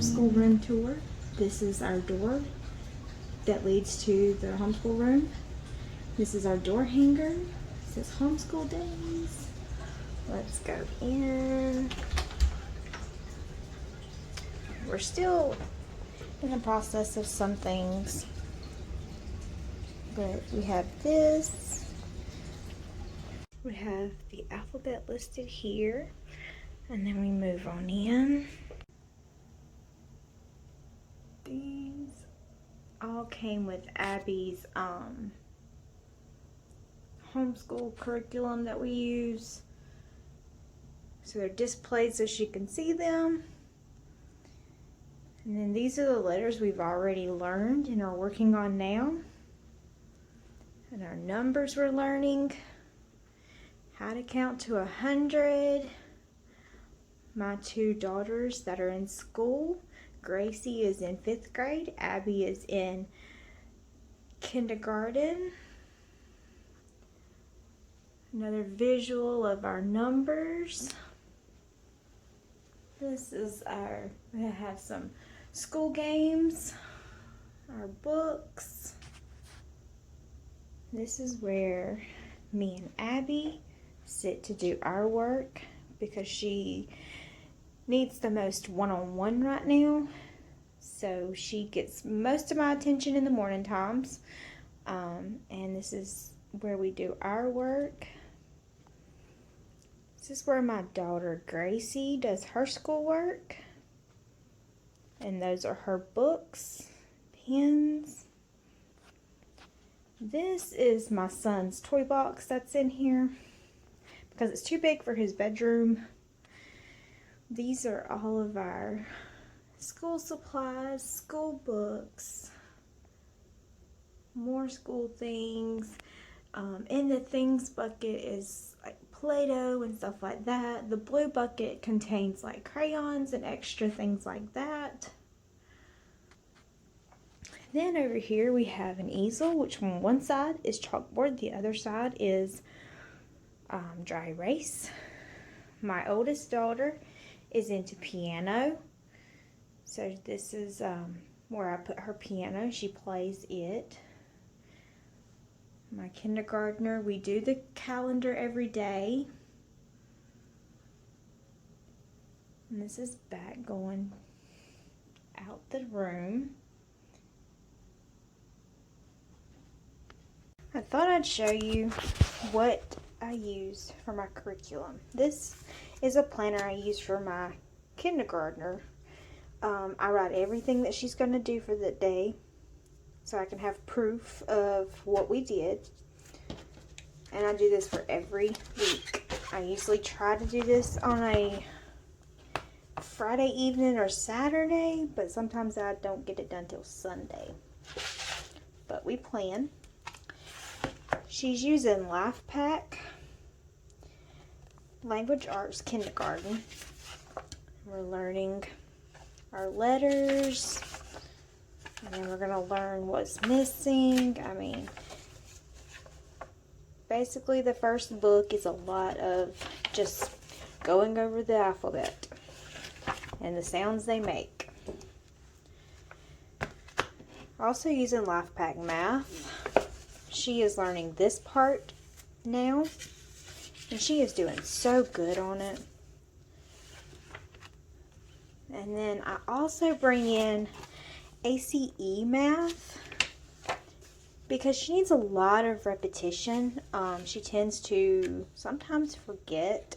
homeschool room tour. This is our door that leads to the homeschool room. This is our door hanger. It says homeschool days. Let's go in. We're still in the process of some things, but we have this. We have the alphabet listed here, and then we move on in. These all came with Abby's homeschool curriculum that we use. So they're displayed so she can see them. And then these are the letters we've already learned and are working on now. And our numbers we're learning. How to count to 100. My two daughters that are in school. Gracie is in 5th grade. Abby is in kindergarten. Another visual of our numbers. This is we have some school games, our books. This is where me and Abby sit to do our work because she needs the most one-on-one right now. So she gets most of my attention in the morning times. And this is where we do our work. This is where my daughter Gracie does her schoolwork. And those are her books, pens. This is my son's toy box that's in here because it's too big for his bedroom. These are all of our school supplies, school books, more school things. In the things bucket is like Play-Doh and stuff like that. The blue bucket contains like crayons and extra things like that. Then over here we have an easel, which on one side is chalkboard, the other side is dry erase. My oldest daughter is into piano, so this is where I put her piano. She plays it. My kindergartner, we do the calendar every day. And this is back going out the room. I thought I'd show you what I use for my curriculum. This is a planner I use for my kindergartner. I write everything that she's going to do for the day so I can have proof of what we did. And I do this for every week. I usually try to do this on a Friday evening or Saturday, but sometimes I don't get it done till Sunday. But we plan. She's using Life Pack, Language Arts Kindergarten. We're learning our letters, and then we're going to learn what's missing. I mean, basically the first book is a lot of just going over the alphabet and the sounds they make. Also using Life Pack Math. She is learning this part now, and she is doing so good on it. And then I also bring in a.c.e. math because she needs a lot of repetition. She tends to sometimes forget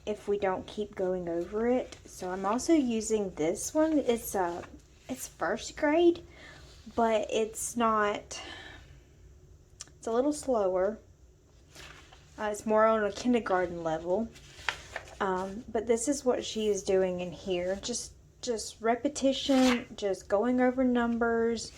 if we don't keep going over it. So I'm also using this one. It's 1st grade, but it's not. It's a little slower. It's more on a kindergarten level. But this is what she is doing in here. Just repetition, just going over numbers.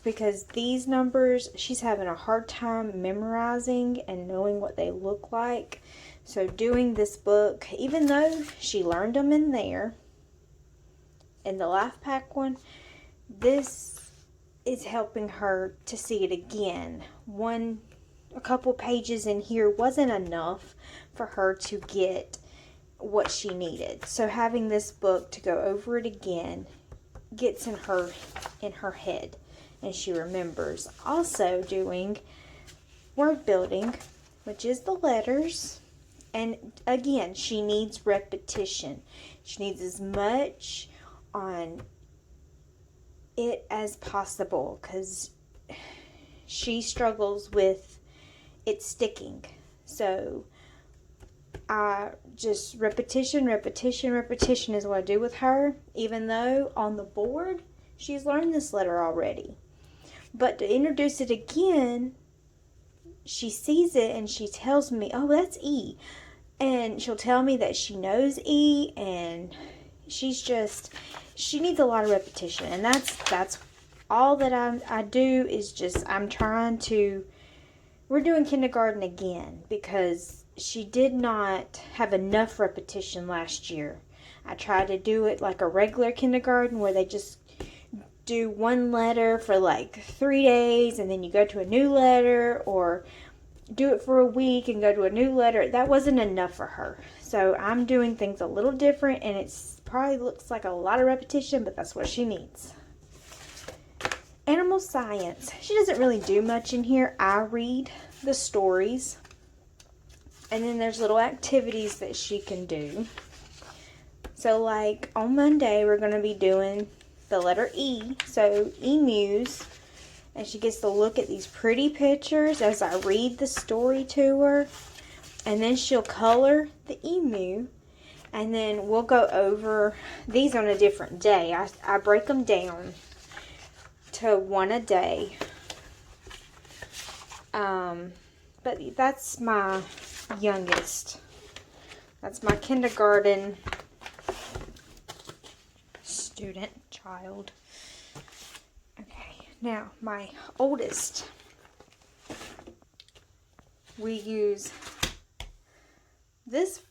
Because these numbers, she's having a hard time memorizing and knowing what they look like. So doing this book, even though she learned them in there, in the Life Pack one, this is helping her to see it again. A couple pages in here wasn't enough for her to get what she needed. So having this book to go over it again gets in her head and she remembers. Also doing word building, which is the letters. And again, she needs repetition. She needs as much on it as possible because she struggles with it sticking. So I just repetition is what I do with her, even though on the board she's learned this letter already. But to introduce it again, she sees it and she tells me, oh, that's E. And she'll tell me that she knows E, and she needs a lot of repetition. And that's all that I do is just, we're doing kindergarten again because she did not have enough repetition last year. I tried to do it like a regular kindergarten where they just do one letter for like 3 days and then you go to a new letter, or do it for a week and go to a new letter. That wasn't enough for her. So I'm doing things a little different, and it's probably looks like a lot of repetition, but that's what she needs. Animal science. She doesn't really do much in here. I read the stories, and then there's little activities that she can do. So like on Monday, we're going to be doing the letter E. So emus. And she gets to look at these pretty pictures as I read the story to her. And then she'll color the emu. And then we'll go over these on a different day. I break them down to one a day. But that's my youngest. That's my kindergarten child. Now, my oldest, we use this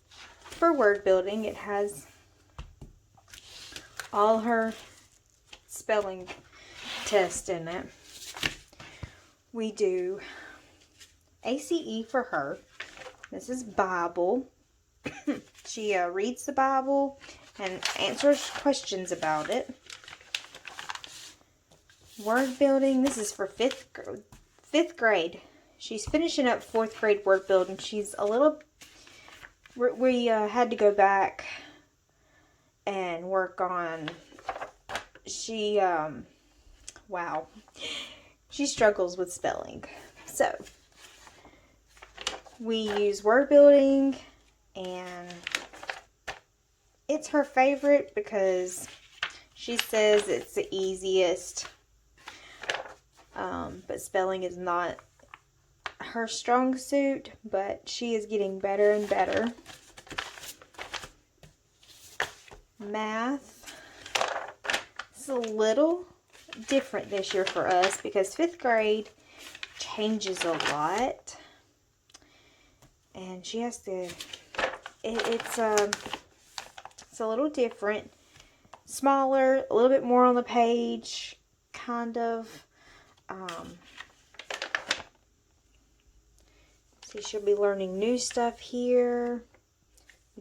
for word building. It has all her spelling tests in it. We do a.c.e. for her. This is Bible. She reads the Bible and answers questions about it. Word building, this is for fifth grade. She's finishing up 4th grade word building. She's a little, we had to go back and work on, she struggles with spelling. So, we use word building, and it's her favorite because she says it's the easiest. But spelling is not her strong suit, but she is getting better and better. Math. It's a little different this year for us because 5th grade changes a lot. And she has to, it's a little different. Smaller, a little bit more on the page, kind of. So she'll be learning new stuff here.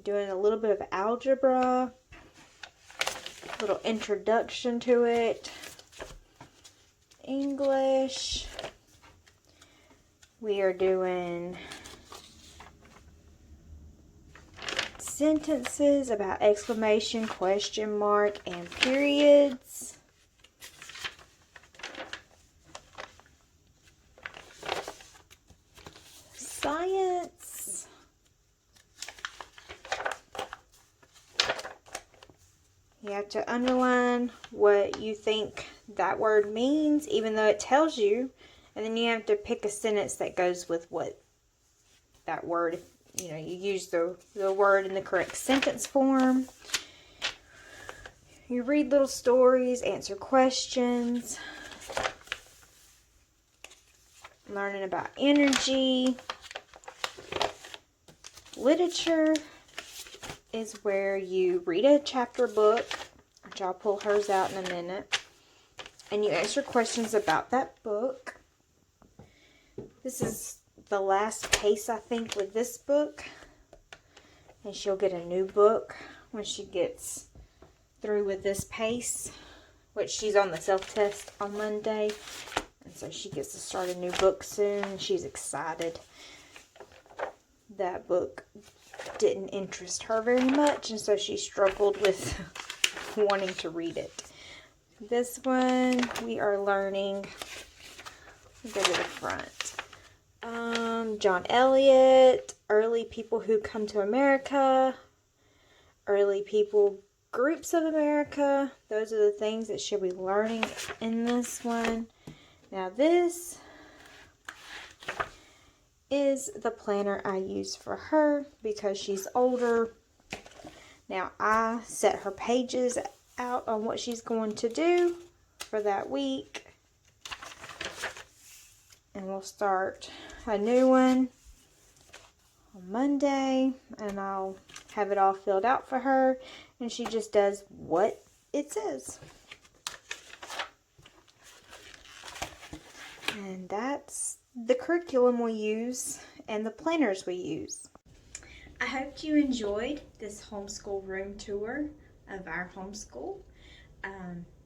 Doing a little bit of algebra. A little introduction to it. English. We are doing sentences about exclamation, question mark, and periods. Science. You have to underline what you think that word means, even though it tells you. And then you have to pick a sentence that goes with what that word, you use the word in the correct sentence form. You read little stories, answer questions. Learning about energy. Literature is where you read a chapter book, which I'll pull hers out in a minute, and you answer questions about that book. This is the last case, I think, with this book, and she'll get a new book when she gets through with this pace. which she's on the self-test on Monday. And so she gets to start a new book soon. She's excited. That book didn't interest her very much, and so she struggled with wanting to read it. This one, we are learning, go to the front. John Eliot, Early People Who Come to America, Early People Groups of America. Those are the things that she'll be learning in this one. Now this is the planner I use for her because she's older. Now I set her pages out on what she's going to do for that week. And we'll start a new one on Monday, and I'll have it all filled out for her, and she just does what it says. And that's the curriculum we use and the planners we use. I hope you enjoyed this homeschool room tour of our homeschool.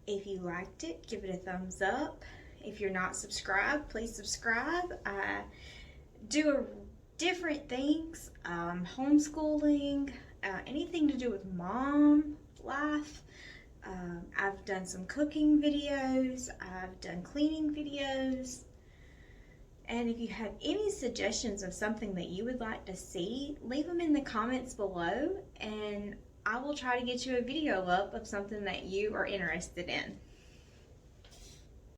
If you liked it, give it a thumbs up. If you're not subscribed, please subscribe. I do different things, homeschooling, anything to do with mom life. I've done some cooking videos. I've done cleaning videos. And if you have any suggestions of something that you would like to see, leave them in the comments below, and I will try to get you a video up of something that you are interested in.